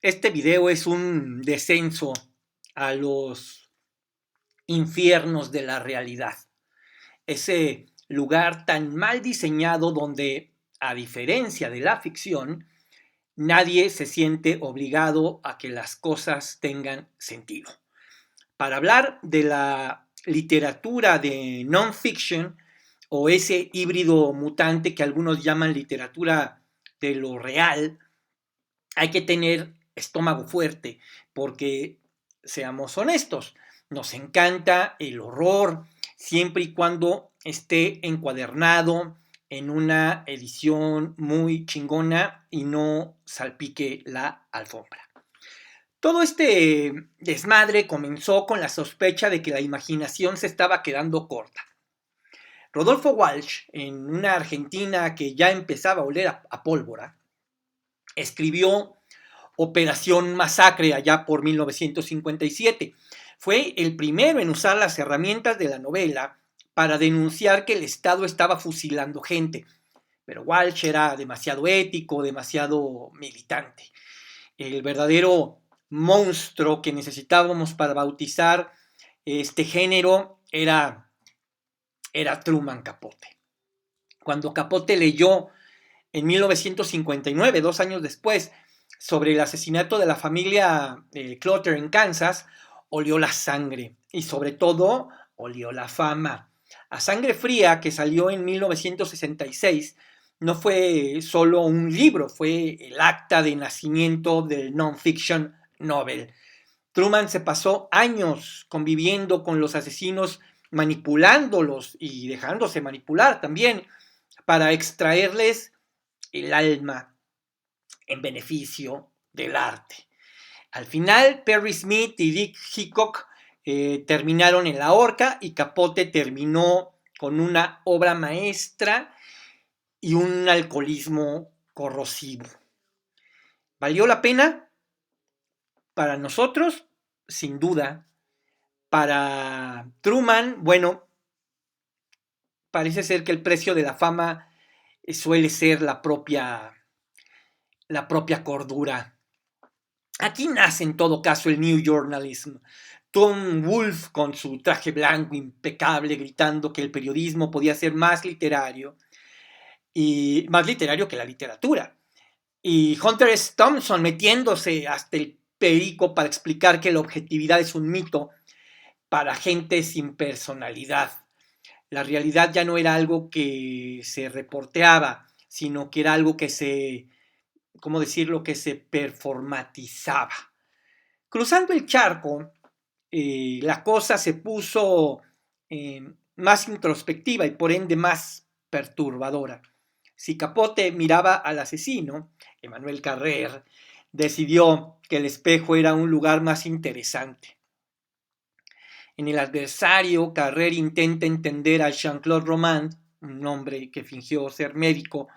Este video es un descenso a los infiernos de la realidad. Ese lugar tan mal diseñado donde, a diferencia de la ficción, nadie se siente obligado a que las cosas tengan sentido. Para hablar de la literatura de non-fiction o ese híbrido mutante que algunos llaman literatura de lo real, hay que tener estómago fuerte porque, seamos honestos, nos encanta el horror siempre y cuando esté encuadernado en una edición muy chingona y no salpique la alfombra. Todo este desmadre comenzó con la sospecha de que la imaginación se estaba quedando corta. Rodolfo Walsh, en una Argentina que ya empezaba a oler a pólvora, escribió Operación Masacre allá por 1957. Fue el primero en usar las herramientas de la novela para denunciar que el Estado estaba fusilando gente. Pero Walsh era demasiado ético, demasiado militante. El verdadero monstruo que necesitábamos para bautizar este género era Truman Capote. Cuando Capote leyó en 1959, 2 años después, sobre el asesinato de la familia Clutter en Kansas, olió la sangre y sobre todo olió la fama. A Sangre Fría, que salió en 1966, no fue solo un libro, fue el acta de nacimiento del non-fiction novel. Truman se pasó años conviviendo con los asesinos, manipulándolos y dejándose manipular también para extraerles el alma en beneficio del arte. Al final, Perry Smith y Dick Hickok terminaron en la horca y Capote terminó con una obra maestra y un alcoholismo corrosivo. ¿Valió la pena? Para nosotros, sin duda. Para Truman, bueno, parece ser que el precio de la fama suele ser la propia cordura. Aquí nace en todo caso el New Journalism. Tom Wolfe con su traje blanco impecable gritando que el periodismo podía ser más literario que la literatura. Y Hunter S. Thompson metiéndose hasta el perico para explicar que la objetividad es un mito para gente sin personalidad. La realidad ya no era algo que se reporteaba, sino que era algo que se, ¿cómo decirlo?, que se performatizaba. Cruzando el charco, la cosa se puso más introspectiva y por ende más perturbadora. Si Capote miraba al asesino, Emmanuel Carrère decidió que el espejo era un lugar más interesante. En El adversario, Carrère intenta entender a Jean-Claude Roman, un hombre que fingió ser médico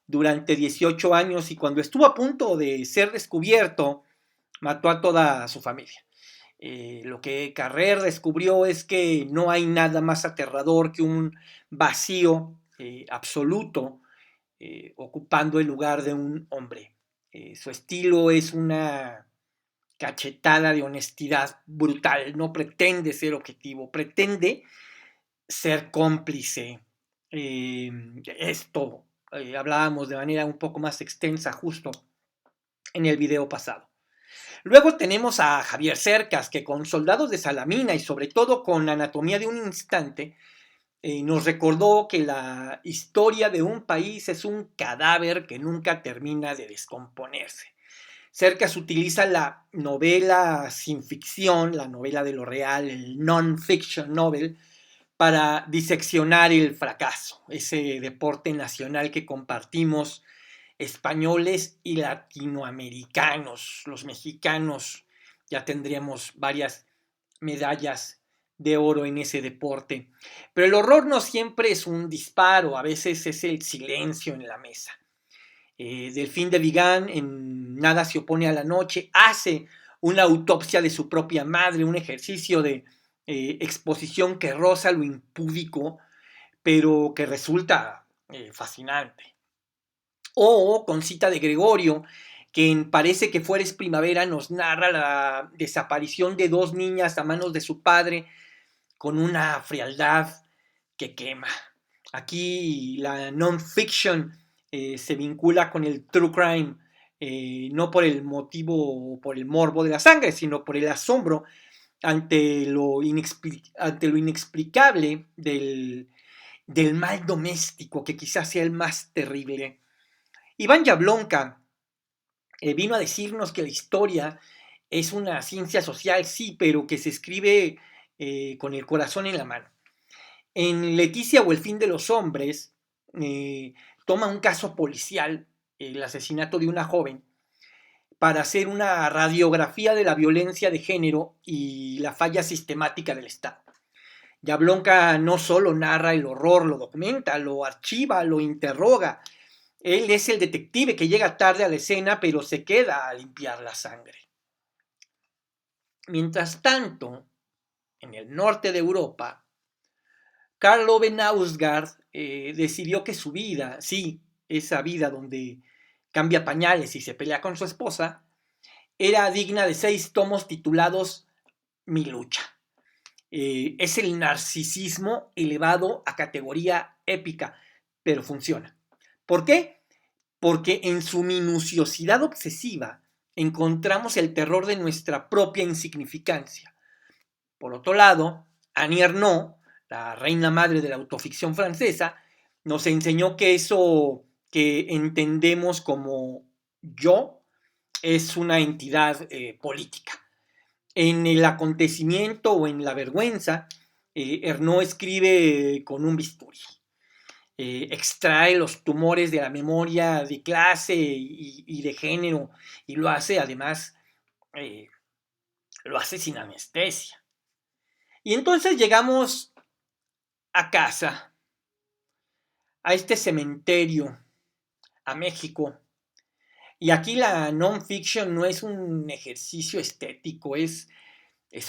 durante 18 años y cuando estuvo a punto de ser descubierto, mató a toda su familia. Lo que Carrère descubrió es que no hay nada más aterrador que un vacío absoluto ocupando el lugar de un hombre. Su estilo es una cachetada de honestidad brutal, no pretende ser objetivo, pretende ser cómplice. Esto hablábamos de manera un poco más extensa justo en el video pasado. Luego tenemos a Javier Cercas, que con Soldados de Salamina y sobre todo con Anatomía de un instante, nos recordó que la historia de un país es un cadáver que nunca termina de descomponerse. Cercas utiliza la novela sin ficción, la novela de lo real, el non-fiction novel, para diseccionar el fracaso, ese deporte nacional que compartimos españoles y latinoamericanos. Los mexicanos ya tendríamos varias medallas de oro en ese deporte. Pero el horror no siempre es un disparo, a veces es el silencio en la mesa. Delfín de Vigan en Nada se opone a la noche hace una autopsia de su propia madre, un ejercicio de exposición que roza lo impúdico, pero que resulta fascinante. O Concita de Gregorio, que en Parece que fueres primavera nos narra la desaparición de 2 niñas a manos de su padre con una frialdad que quema. Aquí la non-fiction se vincula con el true crime, no por el motivo o por el morbo de la sangre, sino por el asombro ante lo inexplicable del mal doméstico, que quizás sea el más terrible. Iván Jablonka vino a decirnos que la historia es una ciencia social, sí, pero que se escribe con el corazón en la mano. En Leticia o el fin de los hombres, toma un caso policial, el asesinato de una joven, para hacer una radiografía de la violencia de género y la falla sistemática del Estado. Jablonka no solo narra el horror, lo documenta, lo archiva, lo interroga. Él es el detective que llega tarde a la escena, pero se queda a limpiar la sangre. Mientras tanto, en el norte de Europa, Karl Ove Knausgaard decidió que su vida, sí, esa vida donde cambia pañales y se pelea con su esposa, era digna de 6 tomos titulados Mi lucha. Es el narcisismo elevado a categoría épica, pero funciona. ¿Por qué? Porque en su minuciosidad obsesiva encontramos el terror de nuestra propia insignificancia. Por otro lado, Annie Ernaux, la reina madre de la autoficción francesa, nos enseñó que eso que entendemos como yo es una entidad política. En el acontecimiento o en la vergüenza, Ernaux escribe con un bisturí. Extrae los tumores de la memoria de clase y de género y lo hace además, lo hace sin anestesia. Y entonces llegamos a casa, a este cementerio, a México. Y aquí la non-fiction no es un ejercicio estético, es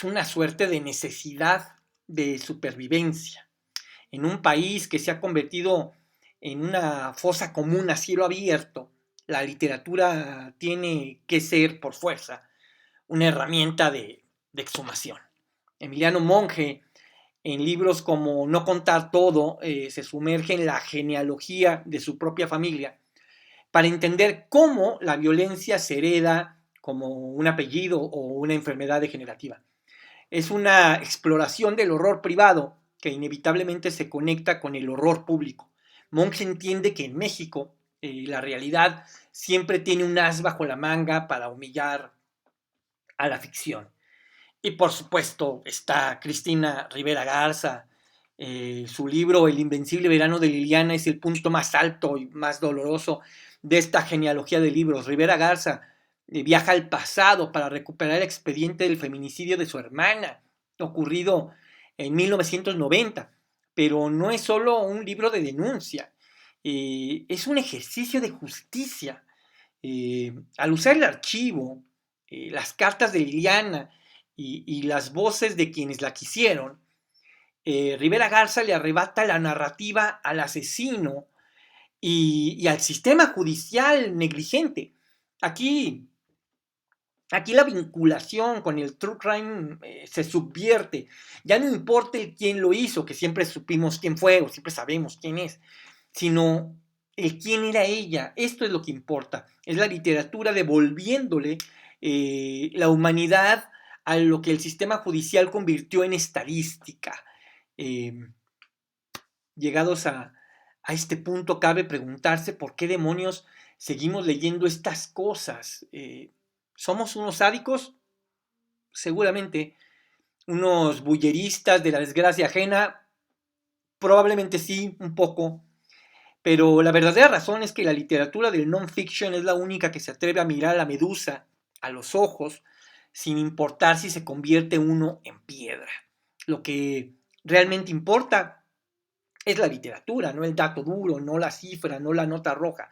una suerte de necesidad de supervivencia. En un país que se ha convertido en una fosa común a cielo abierto, la literatura tiene que ser, por fuerza, una herramienta de exhumación. Emiliano Monge, en libros como No contar todo, se sumerge en la genealogía de su propia familia para entender cómo la violencia se hereda como un apellido o una enfermedad degenerativa. Es una exploración del horror privado que inevitablemente se conecta con el horror público. Monge entiende que en México la realidad siempre tiene un as bajo la manga para humillar a la ficción. Y por supuesto está Cristina Rivera Garza. Su libro El invencible verano de Liliana es el punto más alto y más doloroso de esta genealogía de libros. Rivera Garza viaja al pasado para recuperar el expediente del feminicidio de su hermana, ocurrido en 1990. Pero no es solo un libro de denuncia, es un ejercicio de justicia. Al usar el archivo, las cartas de Liliana y las voces de quienes la quisieron, Rivera Garza le arrebata la narrativa al asesino y al sistema judicial negligente. Aquí la vinculación con el true crime se subvierte. Ya no importa el quién lo hizo, que siempre supimos quién fue o siempre sabemos quién es, sino el quién era ella. Esto es lo que importa. Es la literatura devolviéndole la humanidad a lo que el sistema judicial convirtió en estadística. Llegados a este punto, cabe preguntarse por qué demonios seguimos leyendo estas cosas. ¿Somos unos sádicos? Seguramente. ¿Unos bulleristas de la desgracia ajena? Probablemente sí, un poco. Pero la verdadera razón es que la literatura del non-fiction es la única que se atreve a mirar a la medusa a los ojos sin importar si se convierte uno en piedra. Lo que realmente importa es la literatura, no el dato duro, no la cifra, no la nota roja.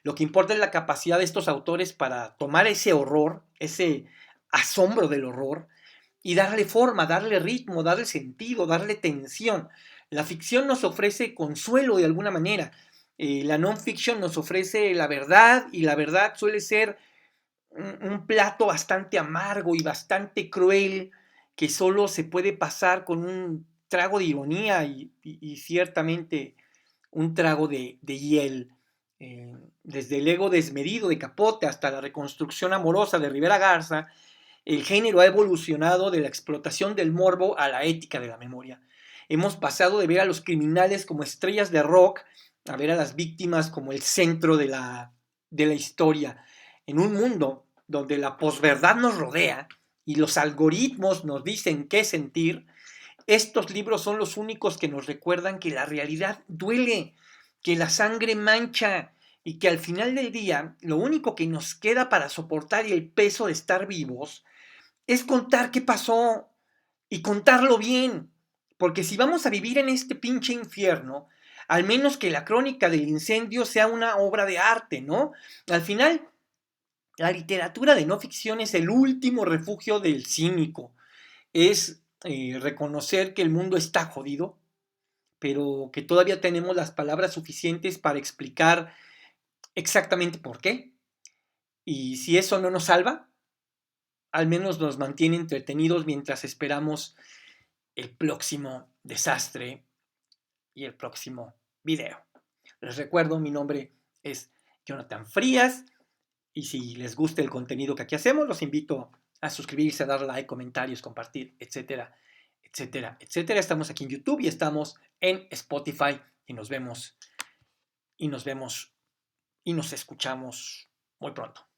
Lo que importa es la capacidad de estos autores para tomar ese horror, ese asombro del horror, y darle forma, darle ritmo, darle sentido, darle tensión. La ficción nos ofrece consuelo de alguna manera. La non-fiction nos ofrece la verdad, y la verdad suele ser un plato bastante amargo y bastante cruel que solo se puede pasar con un trago de ironía y ciertamente un trago de hiel. Desde el ego desmedido de Capote hasta la reconstrucción amorosa de Rivera Garza, el género ha evolucionado de la explotación del morbo a la ética de la memoria. Hemos pasado de ver a los criminales como estrellas de rock a ver a las víctimas como el centro de la historia. En un mundo donde la posverdad nos rodea y los algoritmos nos dicen qué sentir, estos libros son los únicos que nos recuerdan que la realidad duele, que la sangre mancha y que al final del día lo único que nos queda para soportar el peso de estar vivos es contar qué pasó y contarlo bien. Porque si vamos a vivir en este pinche infierno, al menos que la crónica del incendio sea una obra de arte, ¿no? Al final, la literatura de no ficción es el último refugio del cínico. Es reconocer que el mundo está jodido, pero que todavía tenemos las palabras suficientes para explicar exactamente por qué. Y si eso no nos salva, al menos nos mantiene entretenidos mientras esperamos el próximo desastre y el próximo video. Les recuerdo, mi nombre es Jonathan Frías y si les gusta el contenido que aquí hacemos, los invito a suscribirse, a dar like, comentarios, compartir, etcétera, etcétera, etcétera. Estamos aquí en YouTube y estamos en Spotify y nos vemos y nos escuchamos muy pronto.